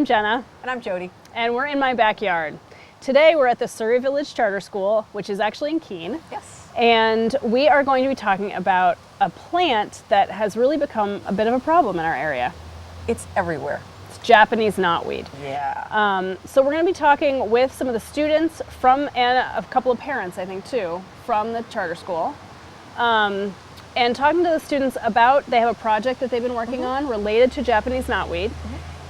I'm Jenna. And I'm Jody. And we're in my backyard. Today we're at the Surry Village Charter School, which is actually in Keene. Yes. And we are going to be talking about a plant that has really become a bit of a problem in our area. It's everywhere. It's Japanese knotweed. Yeah. So we're going to be talking with some of the students and a couple of parents, I think too, from the charter school. And talking to the students about, they have a project that they've been working on related to Japanese knotweed.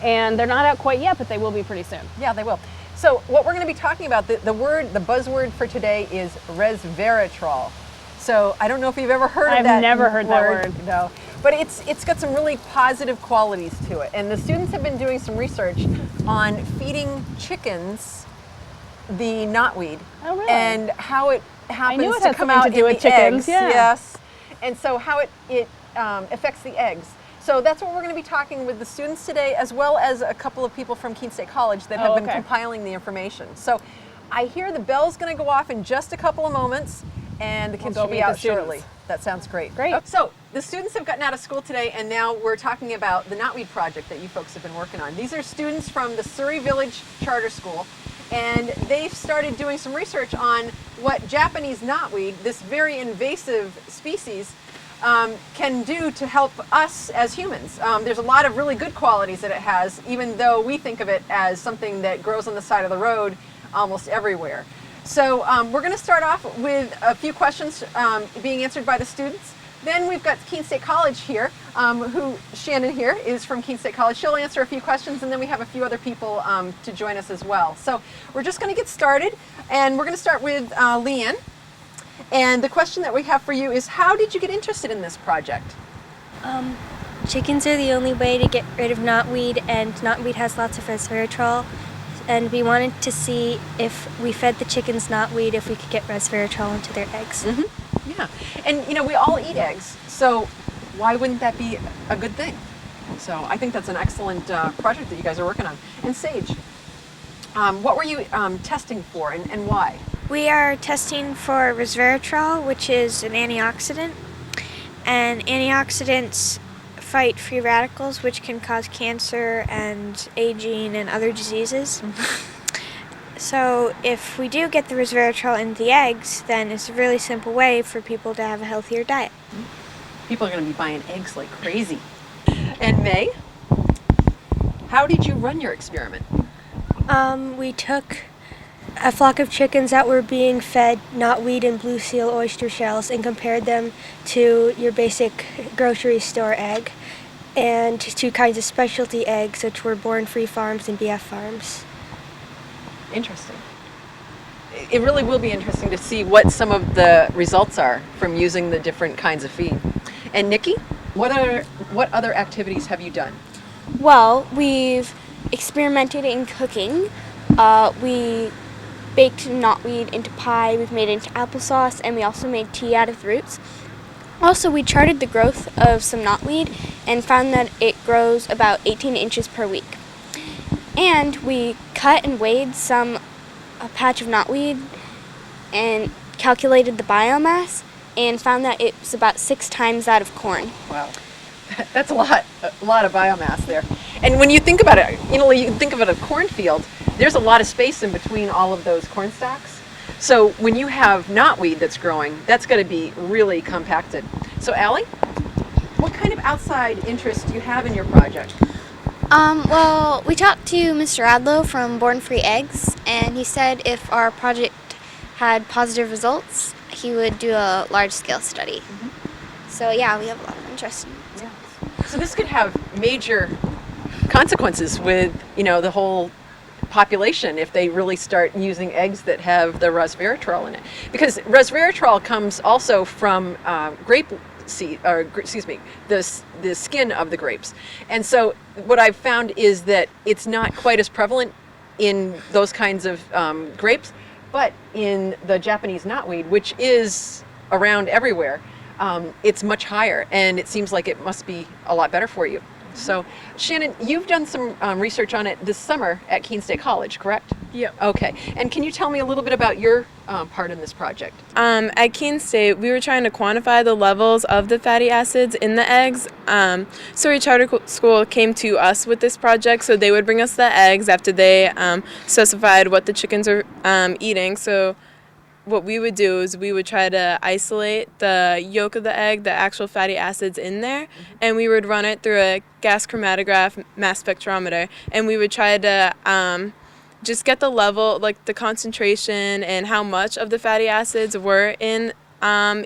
And they're not out quite yet, but they will be pretty soon. Yeah, they will. So what we're going to be talking about, the buzzword for today is resveratrol. So I don't know if you've ever heard of that. I've never heard that word. No, but it's got some really positive qualities to it. And the students have been doing some research on feeding chickens the knotweed. Oh, really? And how it happens to come out to do in with the chickens. eggs. Yeah. Yes. And so how it affects the eggs. So that's what we're going to be talking with the students today, as well as a couple of people from Keene State College that have been compiling the information. So I hear the bell's going to go off in just a couple of moments, and the kids will be out shortly. That sounds great. Great. Okay. So the students have gotten out of school today, and now we're talking about the knotweed project that you folks have been working on. These are students from the Surry Village Charter School, and they've started doing some research on what Japanese knotweed, this very invasive species, can do to help us as humans. There's a lot of really good qualities that it has, even though we think of it as something that grows on the side of the road almost everywhere. So we're going to start off with a few questions being answered by the students. Then we've got Keene State College here, Shannon here is from Keene State College. She'll answer a few questions, and then we have a few other people to join us as well. So we're just going to get started, and we're going to start with Leanne. And the question that we have for you is, how did you get interested in this project? Chickens are the only way to get rid of knotweed, and knotweed has lots of resveratrol. And we wanted to see if we fed the chickens knotweed, if we could get resveratrol into their eggs. Mm-hmm. Yeah, and you know, we all eat eggs, so why wouldn't that be a good thing? So I think that's an excellent project that you guys are working on. And Sage, what were you testing for, and why? We are testing for resveratrol, which is an antioxidant, and antioxidants fight free radicals, which can cause cancer and aging and other diseases. So if we do get the resveratrol in the eggs, then it's a really simple way for people to have a healthier diet. People are going to be buying eggs like crazy. And May, how did you run your experiment? We took a flock of chickens that were being fed knotweed and blue seal oyster shells and compared them to your basic grocery store egg and two kinds of specialty eggs, which were Born Free Farms and BF Farms. Interesting. It really will be interesting to see what some of the results are from using the different kinds of feed. And Nikki, what other activities have you done? Well, we've experimented in cooking. We baked knotweed into pie, we've made it into applesauce, and we also made tea out of the roots. Also, we charted the growth of some knotweed and found that it grows about 18 inches per week. And we cut and weighed a patch of knotweed and calculated the biomass and found that it was about 6 times that of corn. Wow. That's a lot of biomass there. And when you think about it, you think of it a cornfield, there's a lot of space in between all of those corn stalks. So when you have knotweed that's growing, that's going to be really compacted. So Allie, what kind of outside interest do you have in your project? Well, we talked to Mr. Adlow from Born Free Eggs, and he said if our project had positive results, he would do a large-scale study. So yeah, we have a lot of interest in it. Yeah. So this could have major consequences with, the whole population if they really start using eggs that have the resveratrol in it. Because resveratrol comes also from the skin of the grapes. And so what I've found is that it's not quite as prevalent in those kinds of grapes, but in the Japanese knotweed, which is around everywhere, it's much higher, and it seems like it must be a lot better for you. So, Shannon, you've done some research on it this summer at Keene State College, correct? Yep. Okay. And can you tell me a little bit about your part in this project? At Keene State, we were trying to quantify the levels of the fatty acids in the eggs. Surry Charter School came to us with this project, so they would bring us the eggs after they specified what the chickens are eating. So what we would do is we would try to isolate the yolk of the egg, the actual fatty acids in there, and we would run it through a gas chromatograph mass spectrometer, and we would try to just get the level, like the concentration and how much of the fatty acids were in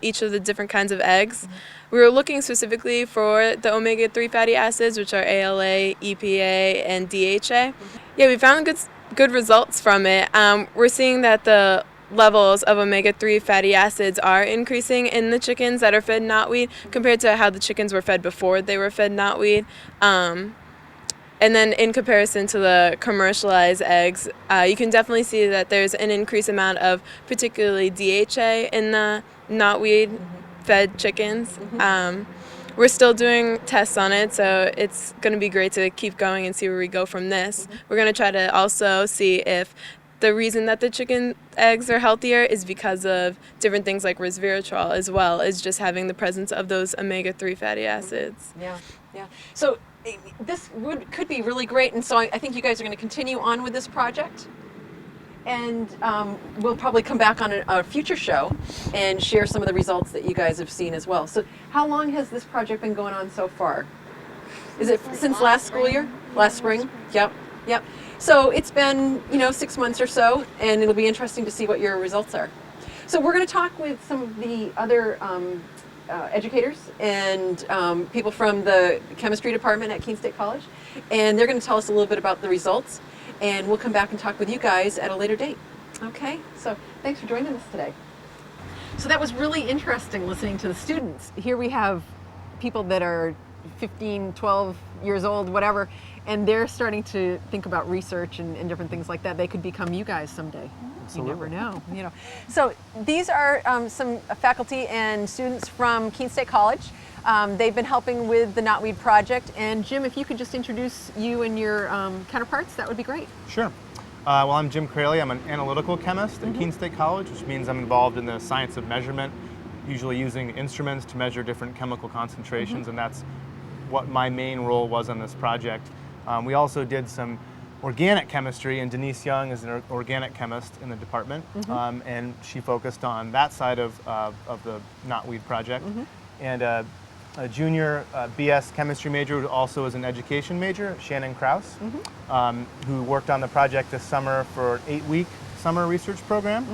each of the different kinds of eggs. We were looking specifically for the omega-3 fatty acids, which are ALA, EPA, and DHA. Yeah, we found good results from it. We're seeing that the levels of omega-3 fatty acids are increasing in the chickens that are fed knotweed compared to how the chickens were fed before they were fed knotweed. And then in comparison to the commercialized eggs, you can definitely see that there's an increased amount of particularly DHA in the knotweed fed chickens. We're still doing tests on it, so it's going to be great to keep going and see where we go from this. We're going to try to also see if the reason that the chicken eggs are healthier is because of different things like resveratrol, as well as just having the presence of those omega-3 fatty acids. Yeah, yeah. So this could be really great, and so I think you guys are going to continue on with this project. And we'll probably come back on a future show and share some of the results that you guys have seen as well. So how long has this project been going on so far? Is it since last school year? Last spring? Yep, yep. So it's been, 6 months or so, and it'll be interesting to see what your results are. So we're going to talk with some of the other educators and people from the chemistry department at Keene State College, and they're going to tell us a little bit about the results, and we'll come back and talk with you guys at a later date. Okay, so thanks for joining us today. So that was really interesting listening to the students. Here we have people that are 15, 12 years old, whatever, and they're starting to think about research and different things like that. They could become you guys someday. Absolutely. You never know. So these are some faculty and students from Keene State College. They've been helping with the Knotweed project. And Jim, if you could just introduce you and your counterparts, that would be great. Sure. Well, I'm Jim Craley. I'm an analytical chemist at Keene State College, which means I'm involved in the science of measurement, usually using instruments to measure different chemical concentrations, and that's what my main role was on this project. We also did some organic chemistry, and Denise Young is an organic chemist in the department, and she focused on that side of the Knotweed project. And a junior BS chemistry major who also is an education major, Shannon Krause, who worked on the project this summer for an 8-week summer research program.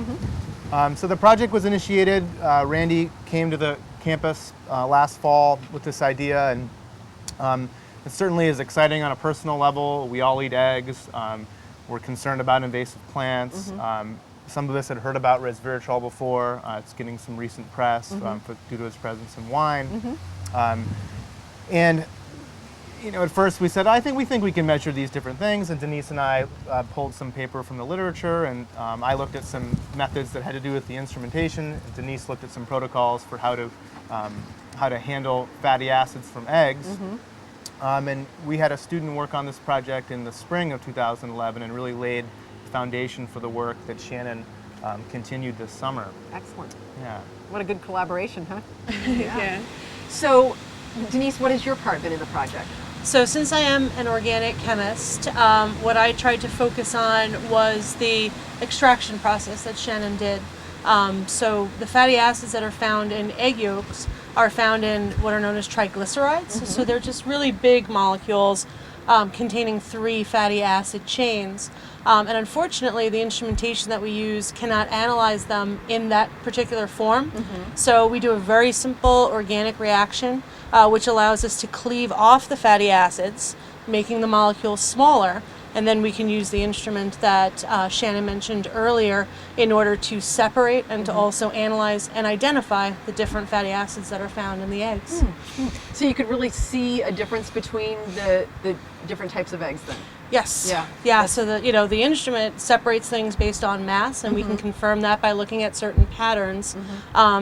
So the project was initiated. Randy came to the campus last fall with this idea, and it certainly is exciting on a personal level. We all eat eggs. We're concerned about invasive plants. Some of us had heard about resveratrol before. It's getting some recent press due to its presence in wine. And at first we said, we think we can measure these different things. And Denise and I pulled some paper from the literature, and I looked at some methods that had to do with the instrumentation. Denise looked at some protocols for how to handle fatty acids from eggs. And we had a student work on this project in the spring of 2011 and really laid the foundation for the work that Shannon continued this summer. Excellent. Yeah. What a good collaboration, huh? Yeah. So, Denise, what has your part been in the project? So since I am an organic chemist, what I tried to focus on was the extraction process that Shannon did. So the fatty acids that are found in egg yolks are found in what are known as triglycerides. So they're just really big molecules containing 3 fatty acid chains. And unfortunately, the instrumentation that we use cannot analyze them in that particular form. So we do a very simple organic reaction, which allows us to cleave off the fatty acids, making the molecules smaller. And then we can use the instrument that Shannon mentioned earlier in order to separate and to also analyze and identify the different fatty acids that are found in the eggs. So you could really see a difference between the different types of eggs then? Yes. Yeah. So the instrument separates things based on mass, and we can confirm that by looking at certain patterns.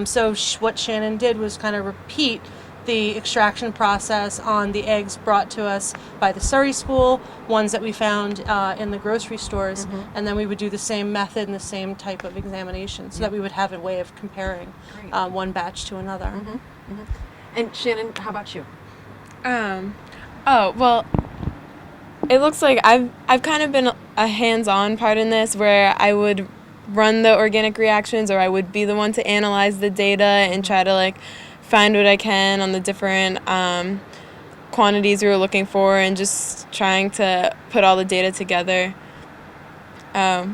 So what Shannon did was kind of repeat the extraction process on the eggs brought to us by the Surry school, ones that we found in the grocery stores, and then we would do the same method and the same type of examination so that we would have a way of comparing one batch to another. And Shannon, how about you? Oh, well, it looks like I've kind of been a hands-on part in this where I would run the organic reactions, or I would be the one to analyze the data and try to like find what I can on the different quantities we were looking for, and just trying to put all the data together. Yeah,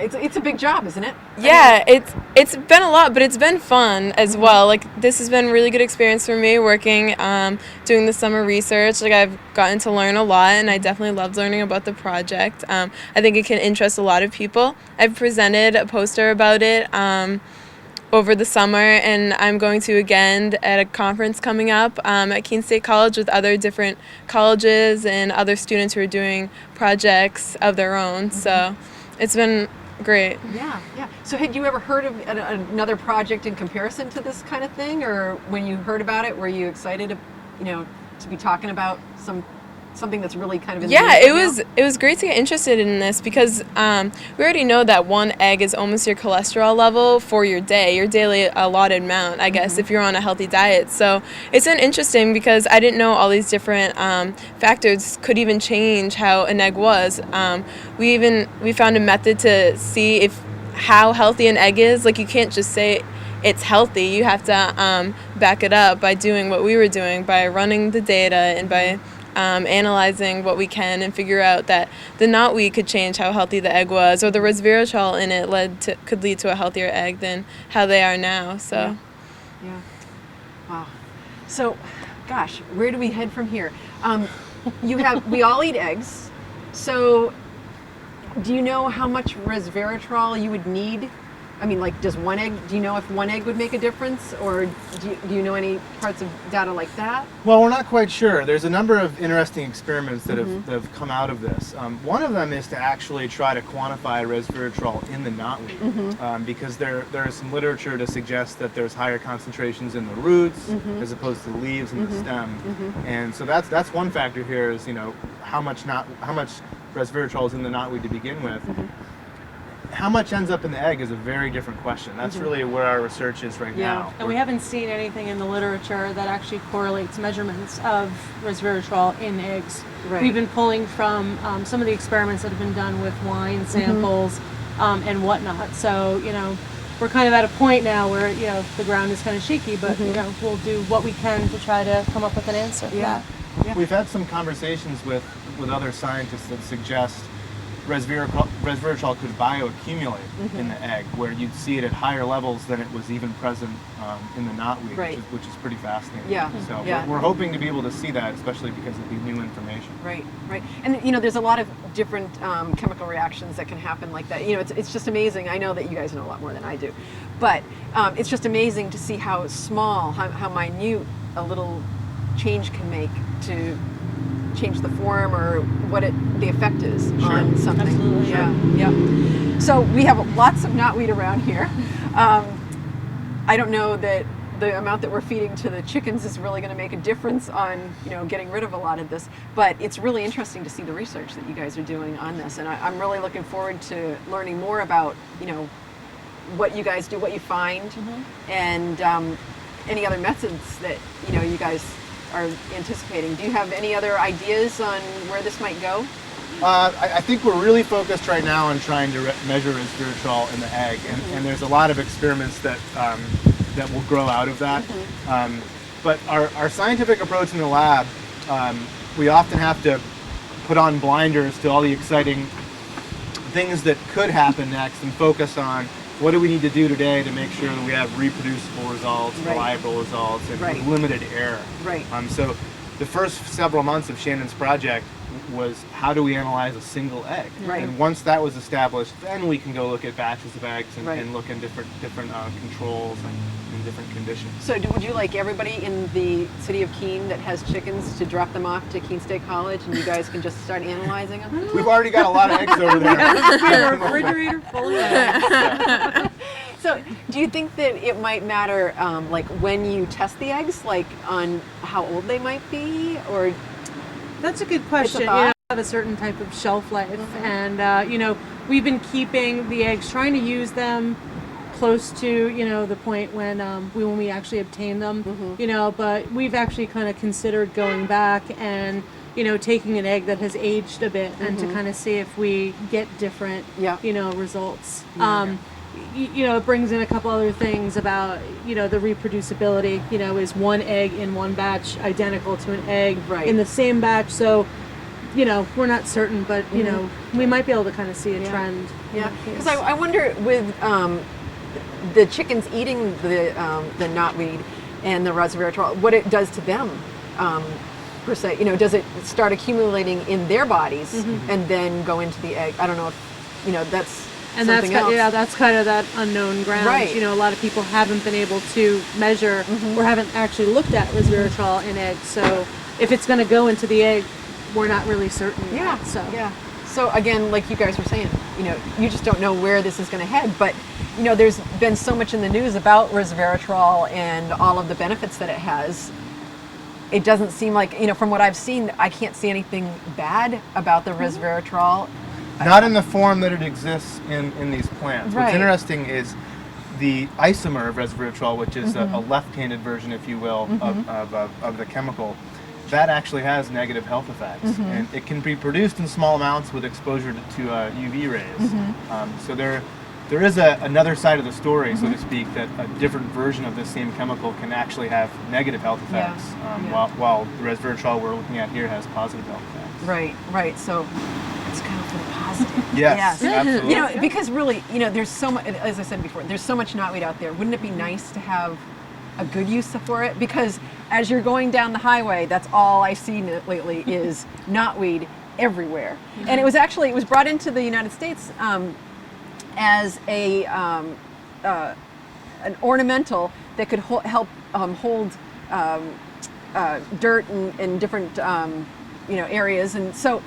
it's a big job, isn't it? Yeah, it's been a lot, but it's been fun as well. Like, this has been a really good experience for me working, doing the summer research. Like, I've gotten to learn a lot, and I definitely loved learning about the project. I think it can interest a lot of people. I've presented a poster about it over the summer, and I'm going to again at a conference coming up at Keene State College with other different colleges and other students who are doing projects of their own. So it's been great. Yeah. So had you ever heard of another project in comparison to this kind of thing, or when you heard about it, were you excited, to be talking about something that's really kind of in the news right it was great to get interested in this because we already know that one egg is almost your cholesterol level for your day, your daily allotted amount, I guess, if you're on a healthy diet. So it's been interesting because I didn't know all these different factors could even change how an egg was. We found a method to see how healthy an egg is. Like, you can't just say it's healthy. You have to back it up by doing what we were doing, by running the data and by analyzing what we can, and figure out that the knotweed could change how healthy the egg was, or the resveratrol in it could lead to a healthier egg than how they are now. So yeah. Wow. So, gosh, where do we head from here? We all eat eggs. So do you know how much resveratrol you would need? I mean, like, do you know if one egg would make a difference, or do you know any parts of data like that? Well, we're not quite sure. There's a number of interesting experiments that have come out of this. One of them is to actually try to quantify resveratrol in the knotweed, because there is some literature to suggest that there's higher concentrations in the roots as opposed to the leaves and the stem. And so that's one factor here is, how much resveratrol is in the knotweed to begin with. How much ends up in the egg is a very different question. That's really where our research is right now. And we haven't seen anything in the literature that actually correlates measurements of resveratrol in eggs. Right. We've been pulling from some of the experiments that have been done with wine samples and whatnot. So, we're kind of at a point now where, the ground is kind of shaky, but, we'll do what we can to try to come up with an answer for that. Yeah. We've had some conversations with other scientists that suggest resveratrol could bioaccumulate in the egg, where you'd see it at higher levels than it was even present in the knotweed, which is pretty fascinating. So we're hoping to be able to see that, especially because of the new information. Right. And there's a lot of different chemical reactions that can happen like that. It's just amazing. I know that you guys know a lot more than I do, but it's just amazing to see how small, how minute a little change can make to change the form or what the effect is on something. Absolutely. Yeah. So we have lots of knotweed around here. I don't know that the amount that we're feeding to the chickens is really going to make a difference on getting rid of a lot of this, but it's really interesting to see the research that you guys are doing on this, and I'm really looking forward to learning more about what you guys do, what you find, and any other methods that you guys are anticipating. Do you have any other ideas on where this might go? I think we're really focused right now on trying to measure resveratrol in the egg, and there's a lot of experiments that will grow out of that. But our scientific approach in the lab, we often have to put on blinders to all the exciting things that could happen next and focus on what do we need to do today to make sure that we have reproducible results, reliable results, and with limited error. So the first several months of Shannon's project was how do we analyze a single egg? And once that was established, then we can go look at batches of eggs and look at different controls and different conditions. So would you like everybody in the city of Keene that has chickens to drop them off to Keene State College, and you guys can just start analyzing them? We've already got a lot of eggs over there. We have a refrigerator full of eggs. So, do you think that it might matter, like when you test the eggs, like on how old they might be, or? That's a good question. It's a thought. Have a certain type of shelf life, and you know, we've been keeping the eggs, trying to use them close to, you know, the point when we actually obtain them, you know, but we've actually kind of considered going back and, you know, taking an egg that has aged a bit and to kind of see if we get different, you know, results. You know, it brings in a couple other things about, you know, the reproducibility. You know, is one egg in one batch identical to an egg in the same batch? So, you know, we're not certain, but, you know, we might be able to kind of see a trend. Yeah, because I wonder with the chickens eating the knotweed and the resveratrol, what it does to them, per se. You know, does it start accumulating in their bodies and then go into the egg? I don't know if, you know, that's and something else. Yeah, that's kind of that unknown ground. Right. You know, a lot of people haven't been able to measure or haven't actually looked at resveratrol in eggs. So if it's going to go into the egg, we're not really certain. Yeah. Yet, so. Yeah. So again, like you guys were saying, you know, you just don't know where this is going to head. But, you know, there's been so much in the news about resveratrol and all of the benefits that it has. It doesn't seem like, you know, from what I've seen, I can't see anything bad about the resveratrol. Not in the form that it exists in these plants. Right. What's interesting is the isomer of resveratrol, which is a left-handed version, if you will, of the chemical. That actually has negative health effects, and it can be produced in small amounts with exposure to UV rays. So there is another side of the story, so to speak, that a different version of the same chemical can actually have negative health effects, while the resveratrol we're looking at here has positive health effects. Right, right. So it's kind of for the positive. Yes, absolutely. You know, because really, you know, there's so much, as I said before, there's so much knotweed out there. Wouldn't it be nice to have a good use for it? Because as you're going down the highway, that's all I see lately is knotweed everywhere. And it was brought into the United States as a an ornamental that could help hold dirt in different you know, areas. And so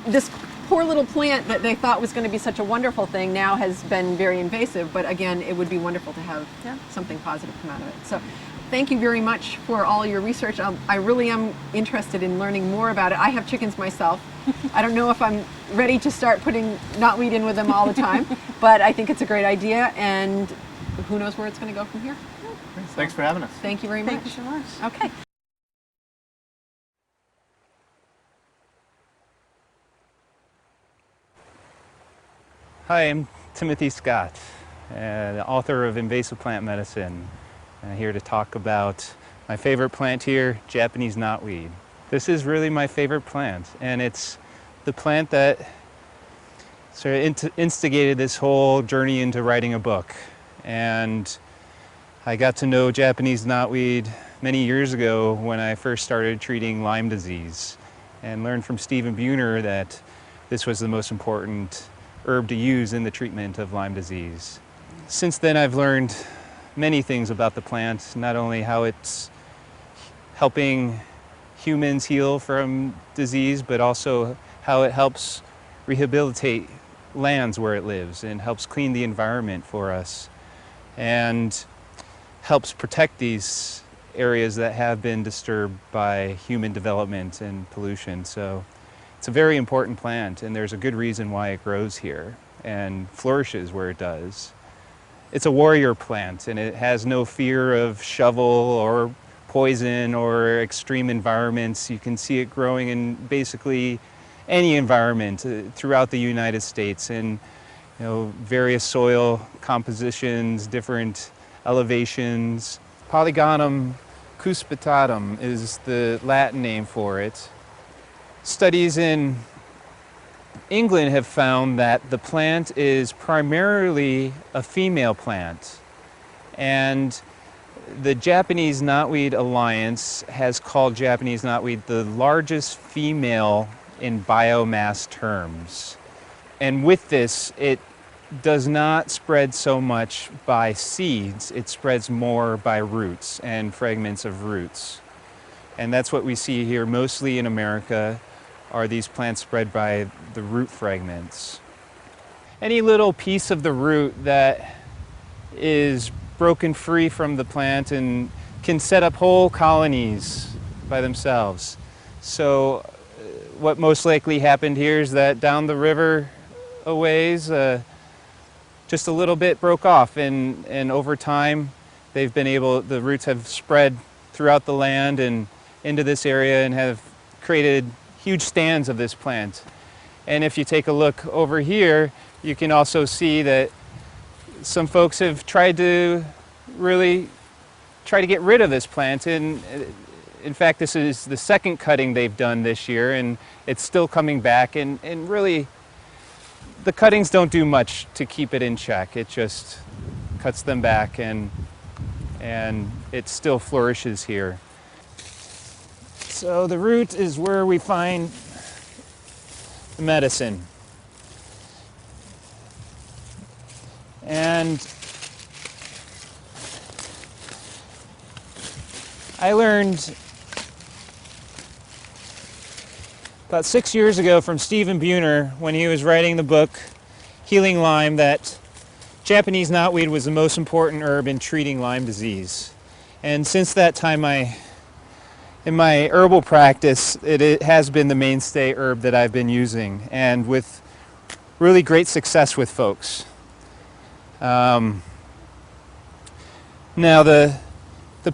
this poor little plant that they thought was going to be such a wonderful thing now has been very invasive, but again, it would be wonderful to have something positive come out of it. So thank you very much for all your research. I really am interested in learning more about it. I have chickens myself. I don't know if I'm ready to start putting knotweed in with them all the time, but I think it's a great idea, and who knows where it's going to go from here. Thanks for having us. Thank you very much. Thank you so much. Okay. Hi, I'm Timothy Scott, the author of Invasive Plant Medicine. I'm here to talk about my favorite plant here, Japanese knotweed. This is really my favorite plant, and it's the plant that sort of instigated this whole journey into writing a book. And I got to know Japanese knotweed many years ago when I first started treating Lyme disease, and learned from Stephen Buhner that this was the most important herb to use in the treatment of Lyme disease. Since then, I've learned many things about the plant, not only how it's helping humans heal from disease, but also how it helps rehabilitate lands where it lives and helps clean the environment for us and helps protect these areas that have been disturbed by human development and pollution. So it's a very important plant, and there's a good reason why it grows here and flourishes where it does. It's a warrior plant, and it has no fear of shovel or poison or extreme environments. You can see it growing in basically any environment throughout the United States, in various soil compositions, different elevations. Polygonum cuspitatum is the Latin name for it. Studies in England have found that the plant is primarily a female plant, and the Japanese Knotweed Alliance has called Japanese knotweed the largest female in biomass terms. And with this, it does not spread so much by seeds, it spreads more by roots and fragments of roots. And that's what we see here mostly in America, are these plants spread by the root fragments. Any little piece of the root that is broken free from the plant and can set up whole colonies by themselves. So what most likely happened here is that down the river a ways, just a little bit broke off, and over time they've been able, the roots have spread throughout the land and into this area and have created huge stands of this plant. And if you take a look over here, you can also see that some folks have tried to really try to get rid of this plant, and in fact this is the second cutting they've done this year, and it's still coming back, and really the cuttings don't do much to keep it in check. It just cuts them back, and it still flourishes here. So the root is where we find the medicine. And I learned about 6 years ago from Stephen Buhner, when he was writing the book Healing Lyme, that Japanese knotweed was the most important herb in treating Lyme disease. And since that time, in my herbal practice, it has been the mainstay herb that I've been using, and with really great success with folks. Now the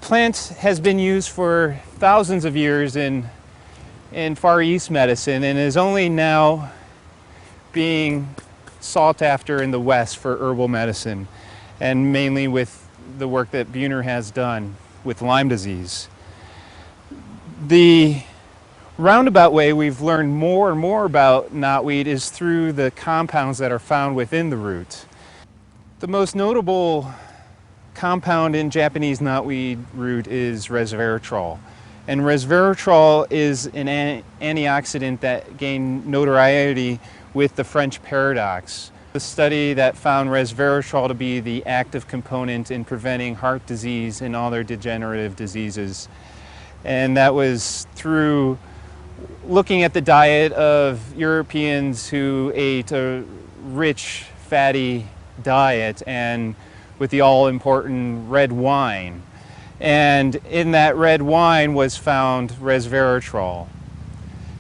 plant has been used for thousands of years in Far East medicine, and is only now being sought after in the West for herbal medicine, and mainly with the work that Buhner has done with Lyme disease. The roundabout way we've learned more and more about knotweed is through the compounds that are found within the root. The most notable compound in Japanese knotweed root is resveratrol. And resveratrol is an antioxidant that gained notoriety with the French paradox. The study that found resveratrol to be the active component in preventing heart disease and all their degenerative diseases. And that was through looking at the diet of Europeans who ate a rich, fatty diet, and with the all-important red wine. And in that red wine was found resveratrol.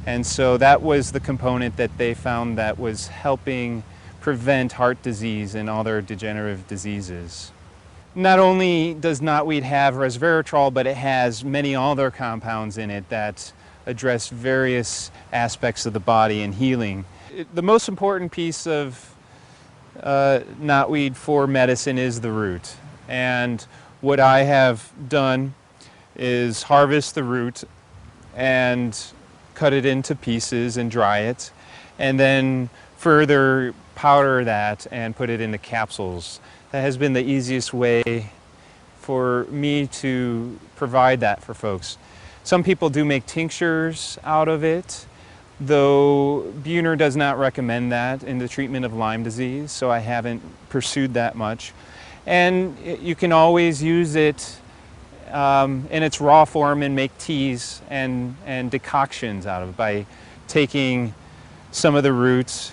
And so that was the component that they found that was helping prevent heart disease and all their degenerative diseases. Not only does knotweed have resveratrol, but it has many other compounds in it that address various aspects of the body and healing. The most important piece of knotweed for medicine is the root. And what I have done is harvest the root and cut it into pieces and dry it, and then further powder that and put it into capsules. That has been the easiest way for me to provide that for folks. Some people do make tinctures out of it, though Buhner does not recommend that in the treatment of Lyme disease, so I haven't pursued that much. And you can always use it in its raw form and make teas and decoctions out of it by taking some of the roots,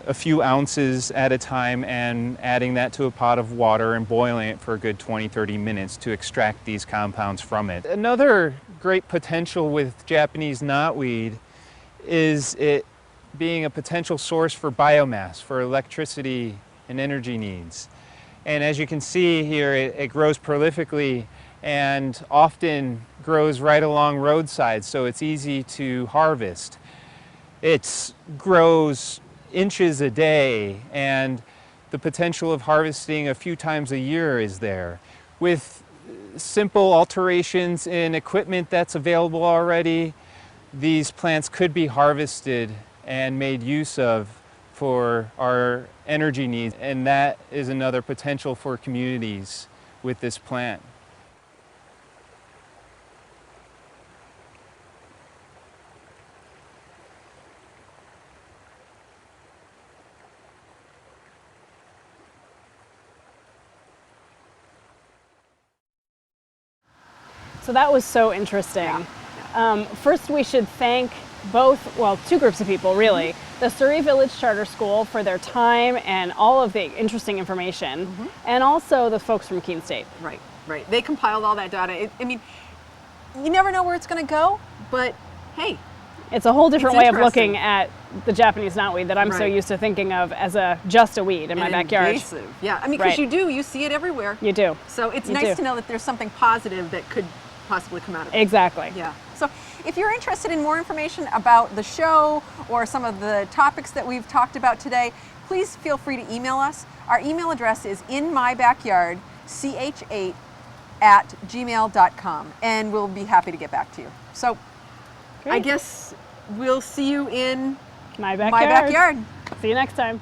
a few ounces at a time, and adding that to a pot of water and boiling it for a good 20-30 minutes to extract these compounds from it. Another great potential with Japanese knotweed is it being a potential source for biomass, for electricity and energy needs. And as you can see here, it grows prolifically and often grows right along roadsides, so it's easy to harvest. It grows inches a day, and the potential of harvesting a few times a year is there. With simple alterations in equipment that's available already, these plants could be harvested and made use of for our energy needs, and that is another potential for communities with this plant. So that was so interesting. First, we should thank two groups of people, really. the Surry Village Charter School for their time and all of the interesting information, and also the folks from Keene State. Right, right. They compiled all that data. I mean, you never know where it's going to go, but hey. It's a whole different It's way of interesting. looking at the Japanese knotweed that I'm so Right. used to thinking of as just a weed in my And backyard. invasive. Yeah, I mean, because Right. you see it everywhere. You do. So it's You nice do. to know that there's something positive that could possibly come out of it. Exactly. Yeah. So if you're interested in more information about the show or some of the topics that we've talked about today, please feel free to email us. Our email address is inmybackyardch8@gmail.com, and we'll be happy to get back to you. So I Great. guess we'll see you in My backyard. my backyard. See you next time.